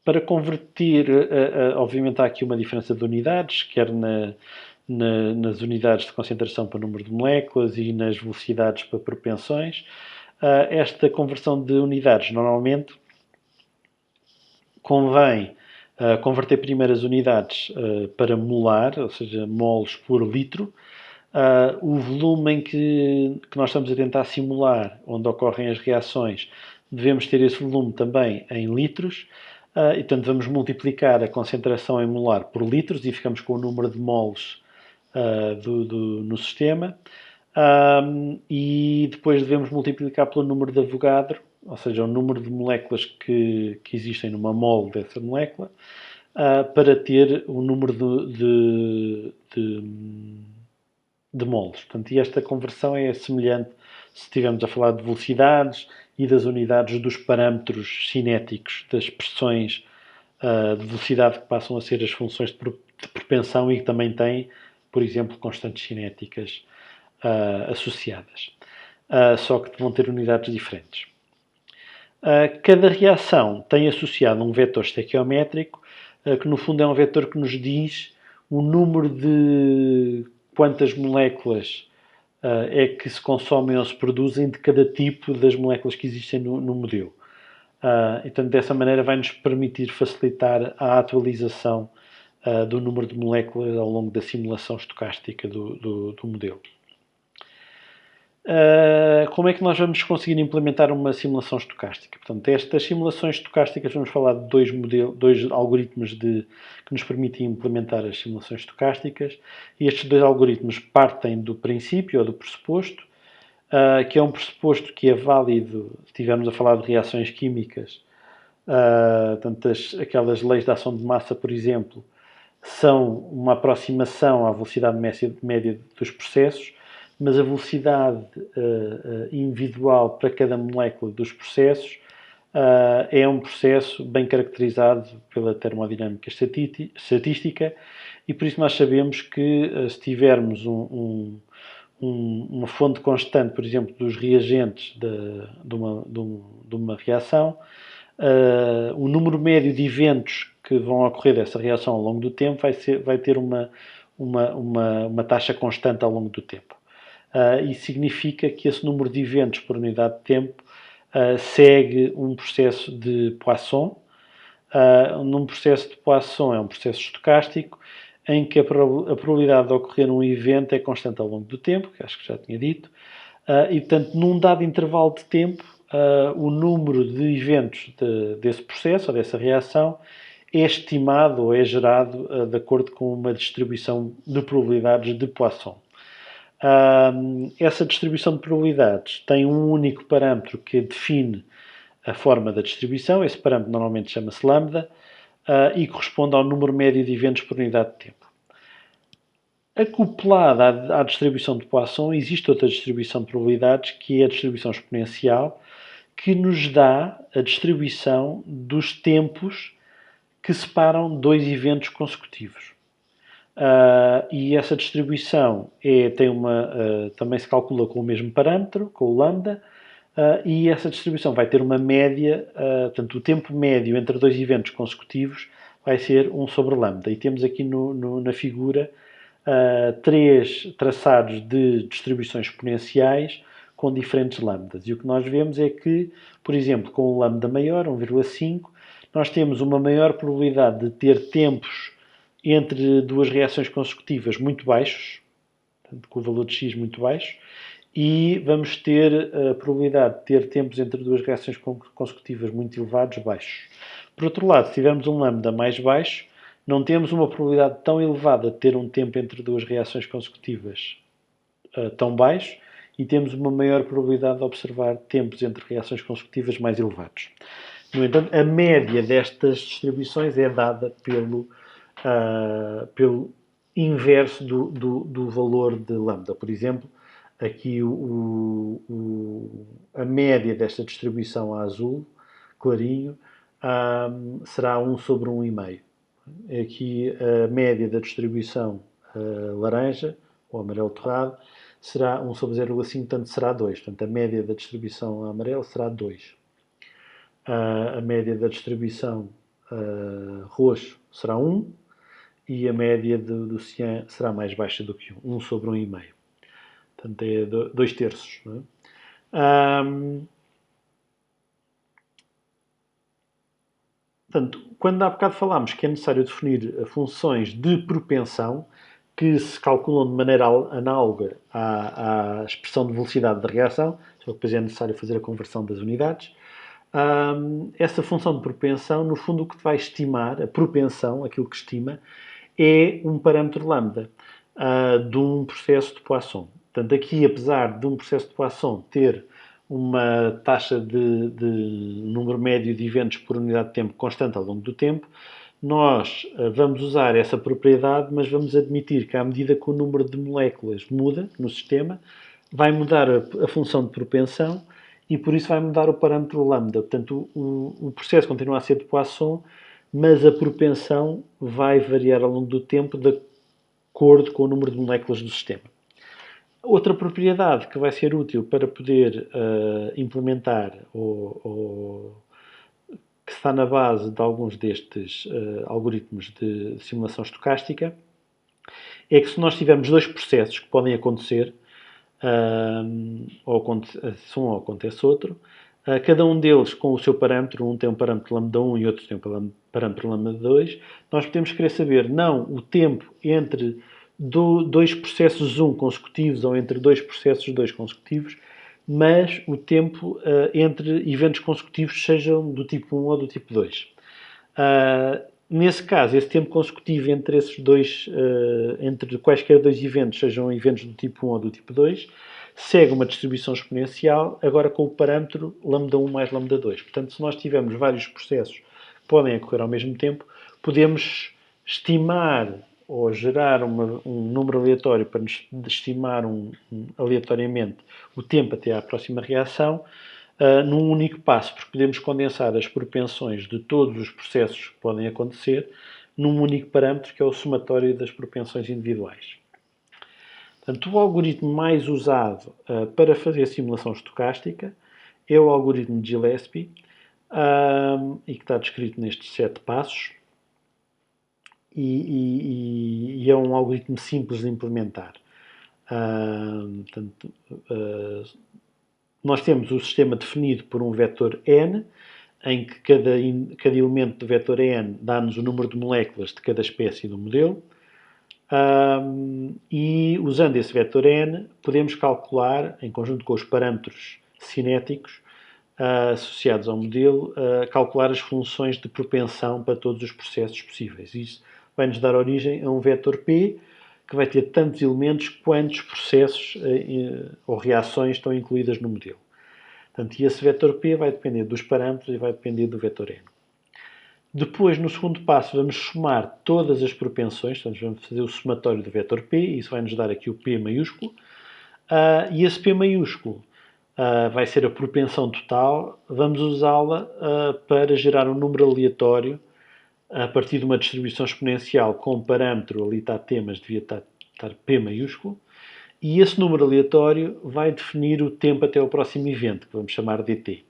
Para converter, obviamente há aqui uma diferença de unidades, quer nas unidades de concentração para número de moléculas e nas velocidades para propensões. Esta conversão de unidades, normalmente, convém converter primeiro as unidades para molar, ou seja, moles por litro. O volume em que nós estamos a tentar simular, onde ocorrem as reações, devemos ter esse volume também em litros. E, portanto, vamos multiplicar a concentração em molar por litros e ficamos com o número de moles no sistema. E depois devemos multiplicar pelo número de Avogadro, ou seja, o número de moléculas que existem numa mole dessa molécula, para ter o número de moles. Portanto, e esta conversão é semelhante se estivermos a falar de velocidades e das unidades dos parâmetros cinéticos, das expressões de velocidade que passam a ser as funções de propensão e que também têm, por exemplo, constantes cinéticas associadas. só que vão ter unidades diferentes. Cada reação tem associado um vetor estequiométrico, que no fundo é um vetor que nos diz o número de quantas moléculas é que se consomem ou se produzem de cada tipo das moléculas que existem no modelo. Então, dessa maneira, vai-nos permitir facilitar a atualização do número de moléculas ao longo da simulação estocástica do modelo. Como é que nós vamos conseguir implementar uma simulação estocástica? Portanto, estas simulações estocásticas, vamos falar de dois algoritmos que nos permitem implementar as simulações estocásticas. E estes dois algoritmos partem do princípio ou do pressuposto, que é um pressuposto que é válido se estivermos a falar de reações químicas. Portanto, aquelas leis de ação de massa, por exemplo, são uma aproximação à velocidade média dos processos, mas a velocidade individual para cada molécula dos processos é um processo bem caracterizado pela termodinâmica estatística, e por isso nós sabemos que se tivermos uma fonte constante, por exemplo, dos reagentes de uma reação, o número médio de eventos que vão ocorrer dessa reação ao longo do tempo vai ter uma taxa constante ao longo do tempo. Isso significa que esse número de eventos por unidade de tempo segue um processo de Poisson. Num processo de Poisson é um processo estocástico em que a probabilidade de ocorrer um evento é constante ao longo do tempo, que acho que já tinha dito, e portanto num dado intervalo de tempo o número de eventos desse processo ou dessa reação é estimado ou é gerado de acordo com uma distribuição de probabilidades de Poisson. Essa distribuição de probabilidades tem um único parâmetro que define a forma da distribuição. Esse parâmetro normalmente chama-se lambda e corresponde ao número médio de eventos por unidade de tempo. Acoplada à distribuição de Poisson, existe outra distribuição de probabilidades, que é a distribuição exponencial, que nos dá a distribuição dos tempos que separam dois eventos consecutivos. E essa distribuição também se calcula com o mesmo parâmetro, com o lambda, e essa distribuição vai ter uma média, portanto, o tempo médio entre dois eventos consecutivos vai ser 1 sobre lambda. E temos aqui na figura três traçados de distribuições exponenciais com diferentes lambdas. E o que nós vemos é que, por exemplo, com o lambda maior, 1,5, nós temos uma maior probabilidade de ter tempos entre duas reações consecutivas muito baixos, portanto, com o valor de x muito baixo, e vamos ter a probabilidade de ter tempos entre duas reações consecutivas muito elevados, baixos. Por outro lado, se tivermos um lambda mais baixo, não temos uma probabilidade tão elevada de ter um tempo entre duas reações consecutivas tão baixo, e temos uma maior probabilidade de observar tempos entre reações consecutivas mais elevados. No entanto, a média destas distribuições é dada pelo inverso do valor de lambda. Por exemplo, aqui a média desta distribuição a azul, clarinho, será 1 sobre 1,5. Aqui a média da distribuição laranja, ou amarelo torrado, será 1 sobre 0,5, portanto será 2. Portanto, a média da distribuição amarelo será 2. A média da distribuição roxo será 1, e a média do cian será mais baixa do que 1 sobre 1,5. Portanto, é 2 terços. Não é? Portanto, quando há bocado falámos que é necessário definir funções de propensão que se calculam de maneira análoga à expressão de velocidade da reação, só que depois é necessário fazer a conversão das unidades, essa função de propensão, no fundo, o que vai estimar, a propensão, aquilo que estima, é um parâmetro lambda de um processo de Poisson. Portanto, aqui, apesar de um processo de Poisson ter uma taxa de número médio de eventos por unidade de tempo constante ao longo do tempo, nós vamos usar essa propriedade, mas vamos admitir que, à medida que o número de moléculas muda no sistema, vai mudar a função de propensão e, por isso, vai mudar o parâmetro lambda. Portanto, o processo continua a ser de Poisson, mas a propensão vai variar ao longo do tempo de acordo com o número de moléculas do sistema. Outra propriedade que vai ser útil para poder implementar ou que está na base de alguns destes algoritmos de simulação estocástica é que se nós tivermos dois processos que podem acontecer, ou acontece um ou acontece outro, cada um deles com o seu parâmetro, um tem um parâmetro lambda 1 e outro tem um parâmetro lambda 2, nós podemos querer saber não o tempo entre dois processos 1 consecutivos ou entre dois processos 2 consecutivos, mas o tempo entre eventos consecutivos sejam do tipo 1 ou do tipo 2. Nesse caso, esse tempo consecutivo entre esses dois, entre quaisquer dois eventos, sejam eventos do tipo 1 ou do tipo 2, segue uma distribuição exponencial, agora com o parâmetro lambda 1 mais lambda 2. Portanto, se nós tivermos vários processos que podem ocorrer ao mesmo tempo, podemos estimar ou gerar um número aleatório para nos estimar aleatoriamente o tempo até à próxima reação, num único passo, porque podemos condensar as propensões de todos os processos que podem acontecer num único parâmetro, que é o somatório das propensões individuais. Portanto, o algoritmo mais usado para fazer simulação estocástica é o algoritmo de Gillespie, e que está descrito nestes 7 passos, e é um algoritmo simples de implementar. Portanto, nós temos o sistema definido por um vetor n, em que cada elemento do vetor n dá-nos o número de moléculas de cada espécie do modelo. E usando esse vetor n, podemos calcular, em conjunto com os parâmetros cinéticos associados ao modelo, calcular as funções de propensão para todos os processos possíveis. Isso vai-nos dar origem a um vetor p, que vai ter tantos elementos quantos processos ou reações estão incluídas no modelo. Portanto, e esse vetor p vai depender dos parâmetros e vai depender do vetor n. Depois, no segundo passo, vamos somar todas as propensões, portanto, vamos fazer o somatório do vetor p, e isso vai nos dar aqui o p maiúsculo, e esse p maiúsculo vai ser a propensão total, vamos usá-la para gerar um número aleatório a partir de uma distribuição exponencial com parâmetro, ali está t, mas devia estar p maiúsculo, e esse número aleatório vai definir o tempo até ao próximo evento, que vamos chamar dt.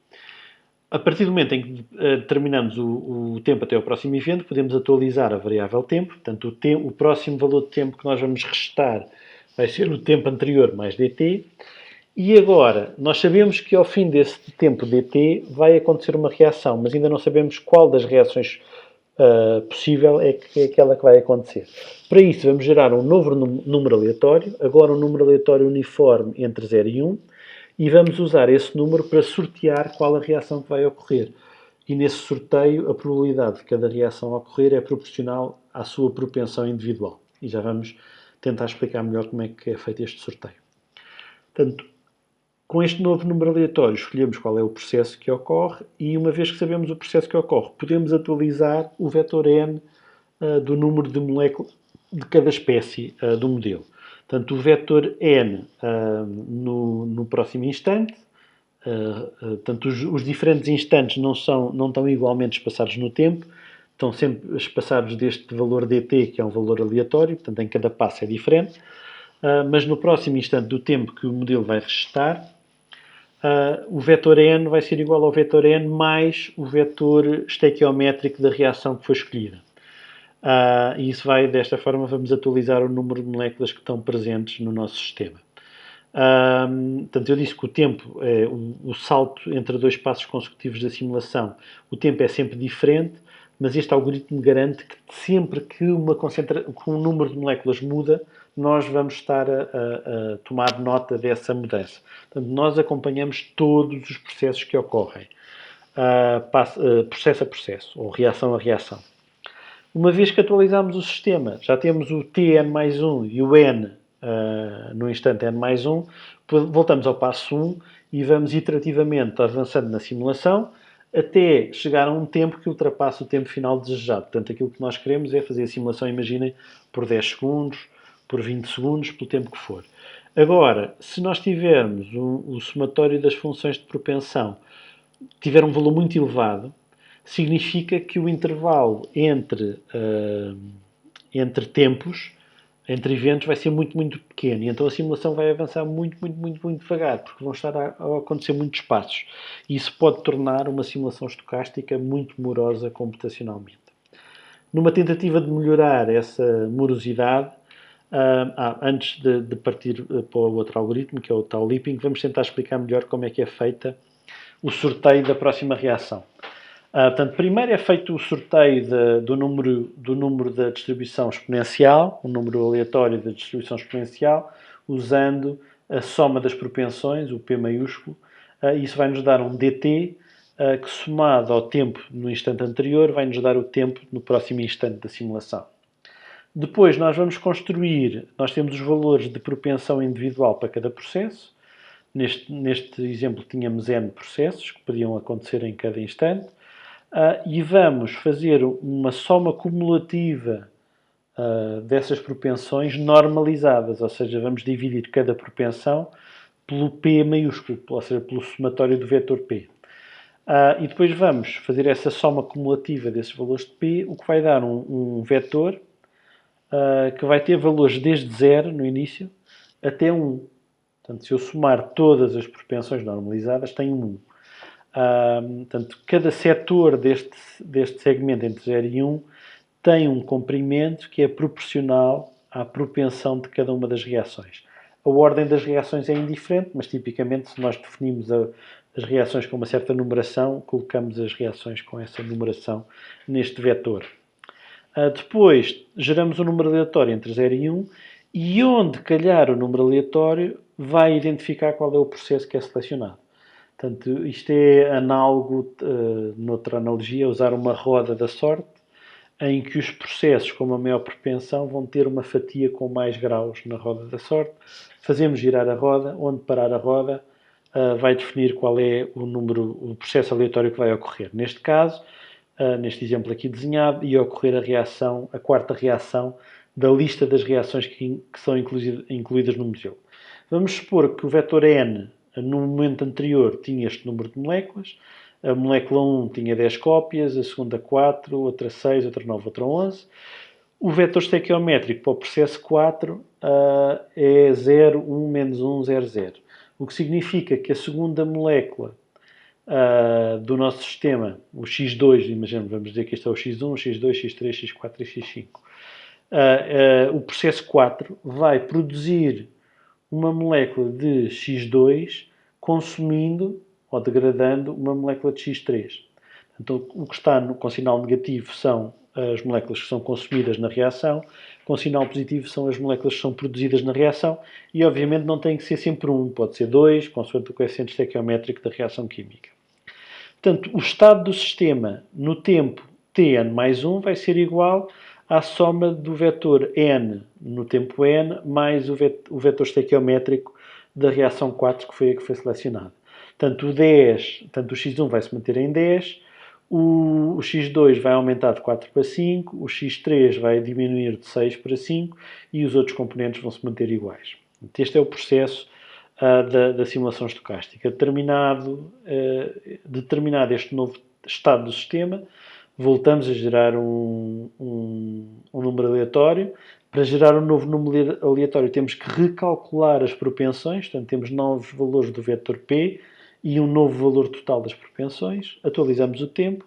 A partir do momento em que determinamos o tempo até ao próximo evento, podemos atualizar a variável tempo, portanto o próximo valor de tempo que nós vamos restar vai ser o tempo anterior mais dt, e agora, nós sabemos que ao fim desse tempo dt vai acontecer uma reação, mas ainda não sabemos qual das reações possível é aquela que vai acontecer. Para isso, vamos gerar um novo número aleatório, agora um número aleatório uniforme entre 0 e 1, e vamos usar esse número para sortear qual a reação que vai ocorrer. E nesse sorteio, a probabilidade de cada reação ocorrer é proporcional à sua propensão individual. E já vamos tentar explicar melhor como é que é feito este sorteio. Portanto, com este novo número aleatório, escolhemos qual é o processo que ocorre e, uma vez que sabemos o processo que ocorre, podemos atualizar o vetor n do número de moléculas de cada espécie do modelo. Portanto, o vetor n no próximo instante, portanto, os diferentes instantes não estão igualmente espaçados no tempo, estão sempre espaçados deste valor dt, que é um valor aleatório, portanto, em cada passo é diferente, mas no próximo instante do tempo que o modelo vai restar, o vetor n vai ser igual ao vetor n mais o vetor estequiométrico da reação que foi escolhida. E isso vai, desta forma, vamos atualizar o número de moléculas que estão presentes no nosso sistema. Portanto, eu disse que o tempo, o salto entre dois passos consecutivos da simulação, o tempo é sempre diferente, mas este algoritmo garante que sempre que um número de moléculas muda, nós vamos estar a tomar nota dessa mudança. Portanto, nós acompanhamos todos os processos que ocorrem, processo a processo, ou reação a reação. Uma vez que atualizamos o sistema, já temos o tn mais 1 e o n no instante n mais 1, voltamos ao passo 1 e vamos iterativamente avançando na simulação até chegar a um tempo que ultrapasse o tempo final desejado. Portanto, aquilo que nós queremos é fazer a simulação, imaginem, por 10 segundos, por 20 segundos, pelo tempo que for. Agora, se nós tivermos o somatório das funções de propensão tiver um valor muito elevado, significa que o intervalo entre tempos entre eventos vai ser muito, muito pequeno. E então a simulação vai avançar muito, muito, muito, muito devagar, porque vão estar a acontecer muitos passos. E isso pode tornar uma simulação estocástica muito morosa computacionalmente. Numa tentativa de melhorar essa morosidade, antes de partir para o outro algoritmo, que é o tal leaping, vamos tentar explicar melhor como é que é feita o sorteio da próxima reação. Portanto, primeiro é feito o sorteio do número da distribuição exponencial, o número aleatório da distribuição exponencial, usando a soma das propensões, o P maiúsculo. Isso vai nos dar um dt, que somado ao tempo no instante anterior, vai nos dar o tempo no próximo instante da simulação. Depois nós vamos construir, nós temos os valores de propensão individual para cada processo. Neste exemplo tínhamos n processos que podiam acontecer em cada instante. E vamos fazer uma soma cumulativa dessas propensões normalizadas, ou seja, vamos dividir cada propensão pelo P maiúsculo, ou seja, pelo somatório do vetor P. E depois vamos fazer essa soma cumulativa desses valores de P, o que vai dar um vetor que vai ter valores desde 0 no início até 1. Portanto, se eu somar todas as propensões normalizadas, tem 1. Portanto, cada setor deste segmento entre 0 e 1 tem um comprimento que é proporcional à propensão de cada uma das reações. A ordem das reações é indiferente, mas tipicamente se nós definimos as reações com uma certa numeração, colocamos as reações com essa numeração neste vetor. Depois, geramos um número aleatório entre 0 e 1 e onde calhar o número aleatório vai identificar qual é o processo que é selecionado. Portanto, isto é análogo, noutra analogia, usar uma roda da sorte, em que os processos com uma maior propensão vão ter uma fatia com mais graus na roda da sorte. Fazemos girar a roda, onde parar a roda vai definir qual é o processo aleatório que vai ocorrer. Neste caso, neste exemplo aqui desenhado, ia ocorrer a quarta reação da lista das reações que são incluídas no modelo. Vamos supor que o vetor n, no momento anterior, tinha este número de moléculas. A molécula 1 tinha 10 cópias, a segunda 4, outra 6, outra 9, outra 11. O vetor estequiométrico para o processo 4 é 0, 1, menos 1, 0, 0. O que significa que a segunda molécula do nosso sistema, o X2, imaginemos, vamos dizer que este é o X1, X2, X3, X4 e X5. O processo 4 vai produzir uma molécula de X2 consumindo ou degradando uma molécula de X3. Então, o que está com sinal negativo são as moléculas que são consumidas na reação, com sinal positivo são as moléculas que são produzidas na reação e, obviamente, não tem que ser sempre 1, pode ser 2, consoante o coeficiente estequiométrico da reação química. Portanto, o estado do sistema no tempo Tn mais 1 vai ser igual à soma do vetor n no tempo n mais o vetor estequiométrico da reação 4, que foi a que foi selecionada. Portanto, o x1 vai se manter em 10, o x2 vai aumentar de 4 para 5, o x3 vai diminuir de 6 para 5 e os outros componentes vão se manter iguais. Este é o processo da simulação estocástica. Determinado este novo estado do sistema, voltamos a gerar um número aleatório. Para gerar um novo número aleatório temos que recalcular as propensões, portanto temos novos valores do vetor P e um novo valor total das propensões, atualizamos o tempo,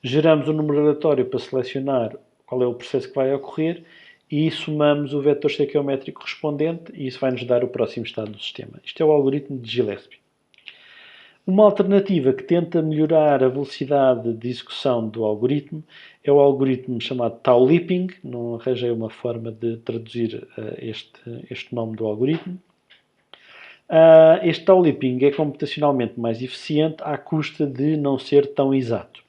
geramos um número aleatório para selecionar qual é o processo que vai ocorrer e somamos o vetor estequiométrico correspondente e isso vai nos dar o próximo estado do sistema. Isto é o algoritmo de Gillespie. Uma alternativa que tenta melhorar a velocidade de execução do algoritmo é o algoritmo chamado Tau Leaping. Não arranjei uma forma de traduzir este nome do algoritmo. Este Tau Leaping é computacionalmente mais eficiente à custa de não ser tão exato.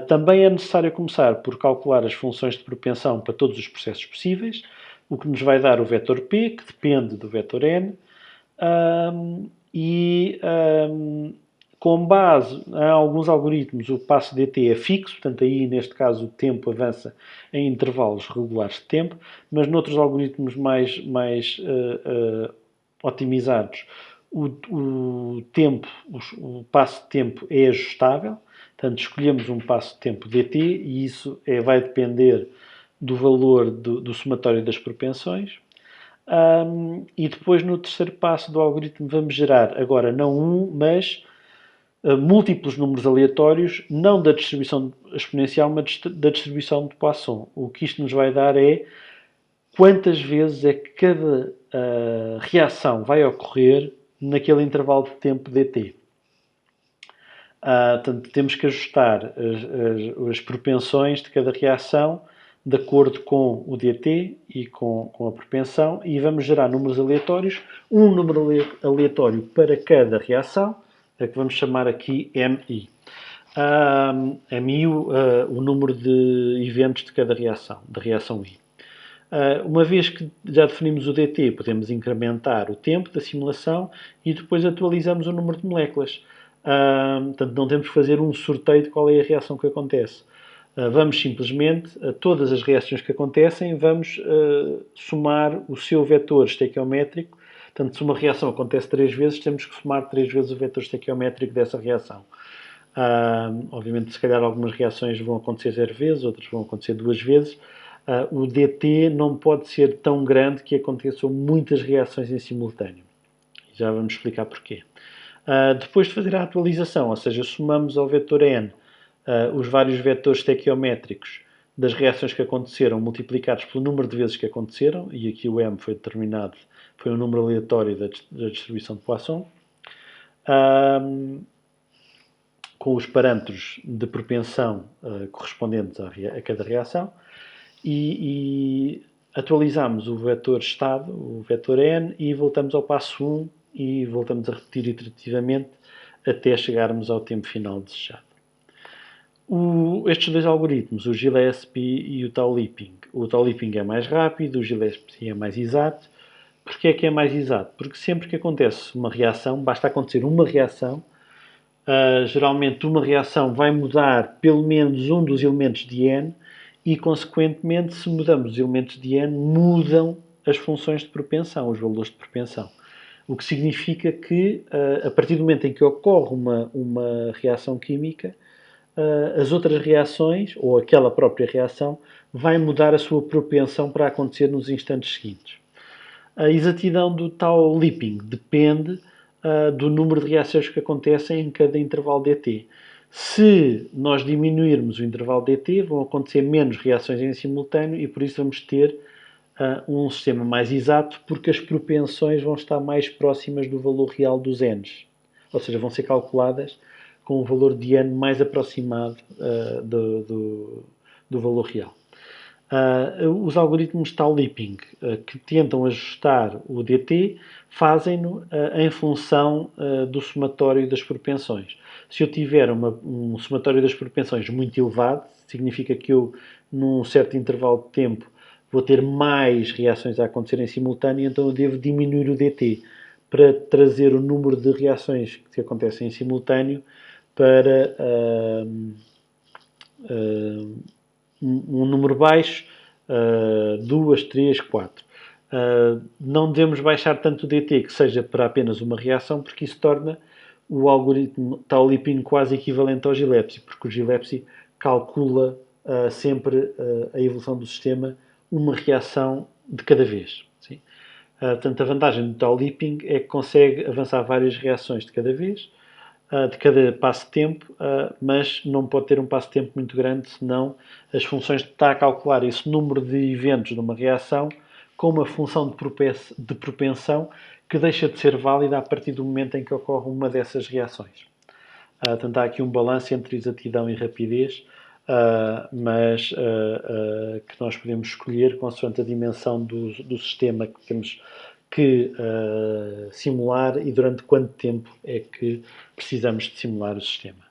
Também é necessário começar por calcular as funções de propensão para todos os processos possíveis, o que nos vai dar o vetor P, que depende do vetor N, com base em alguns algoritmos o passo dt é fixo, portanto aí neste caso o tempo avança em intervalos regulares de tempo, mas noutros algoritmos mais otimizados o passo de tempo é ajustável, portanto escolhemos um passo de tempo dt e isso vai depender do valor do somatório das propensões. E depois, no terceiro passo do algoritmo, vamos gerar agora não um, mas múltiplos números aleatórios, não da distribuição exponencial, mas da distribuição de Poisson. O que isto nos vai dar é quantas vezes é que cada reação vai ocorrer naquele intervalo de tempo dt. Portanto, temos que ajustar as propensões de cada reação de acordo com o dt e com a propensão, e vamos gerar números aleatórios, um número aleatório para cada reação, que vamos chamar aqui MI. MI, o número de eventos de cada reação, da reação I. Uma vez que já definimos o dt, podemos incrementar o tempo da simulação e depois atualizamos o número de moléculas. Portanto, não temos que fazer um sorteio de qual é a reação que acontece. Vamos simplesmente, a todas as reações que acontecem, vamos somar o seu vetor estequiométrico. Portanto, se uma reação acontece 3 vezes, temos que somar 3 vezes o vetor estequiométrico dessa reação. Obviamente, se calhar algumas reações vão acontecer 0 vezes, outras vão acontecer 2 vezes. O dt não pode ser tão grande que aconteçam muitas reações em simultâneo. Já vamos explicar porquê. Depois de fazer a atualização, ou seja, somamos ao vetor n os vários vetores estequiométricos das reações que aconteceram multiplicados pelo número de vezes que aconteceram, e aqui o m foi determinado, foi um número aleatório da distribuição de Poisson, com os parâmetros de propensão correspondentes a cada reação, e atualizamos o vetor estado, o vetor n, e voltamos ao passo 1 e voltamos a repetir iterativamente até chegarmos ao tempo final desejado. Estes dois algoritmos, o Gillespie e o Tau-Lipping. O Tau-Lipping é mais rápido, o Gillespie é mais exato. Porquê é que é mais exato? Porque sempre que acontece uma reação, basta acontecer uma reação, geralmente uma reação vai mudar pelo menos um dos elementos de n e, consequentemente, se mudamos os elementos de n, mudam as funções de propensão, os valores de propensão. O que significa que, a partir do momento em que ocorre uma reação química, as outras reações, ou aquela própria reação, vai mudar a sua propensão para acontecer nos instantes seguintes. A exatidão do Tau-Lipping depende do número de reações que acontecem em cada intervalo dt. Se nós diminuirmos o intervalo dt, vão acontecer menos reações em simultâneo e por isso vamos ter um sistema mais exato, porque as propensões vão estar mais próximas do valor real dos n's. Ou seja, vão ser calculadas com um valor de n mais aproximado do valor real. Os algoritmos Tau-Lipping, que tentam ajustar o dt, fazem-no em função do somatório das propensões. Se eu tiver um somatório das propensões muito elevado, significa que eu, num certo intervalo de tempo, vou ter mais reações a acontecer em simultâneo, então eu devo diminuir o dt para trazer o número de reações que acontecem em simultâneo para um número baixo, 2, 3, 4. Não devemos baixar tanto o dt que seja para apenas uma reação, porque isso torna o algoritmo Tau-Lipping quase equivalente ao Gillespie, porque o Gillespie calcula sempre a evolução do sistema uma reação de cada vez. Sim? Portanto, a vantagem do Tau-Lipping é que consegue avançar várias reações de cada vez, de cada passo de tempo, mas não pode ter um passo de tempo muito grande, senão as funções de estar a calcular esse número de eventos de uma reação com uma função de propensão que deixa de ser válida a partir do momento em que ocorre uma dessas reações. Portanto, há aqui um balanço entre exatidão e rapidez, mas que nós podemos escolher consoante a dimensão do sistema que temos que simular e durante quanto tempo é que precisamos de simular o sistema.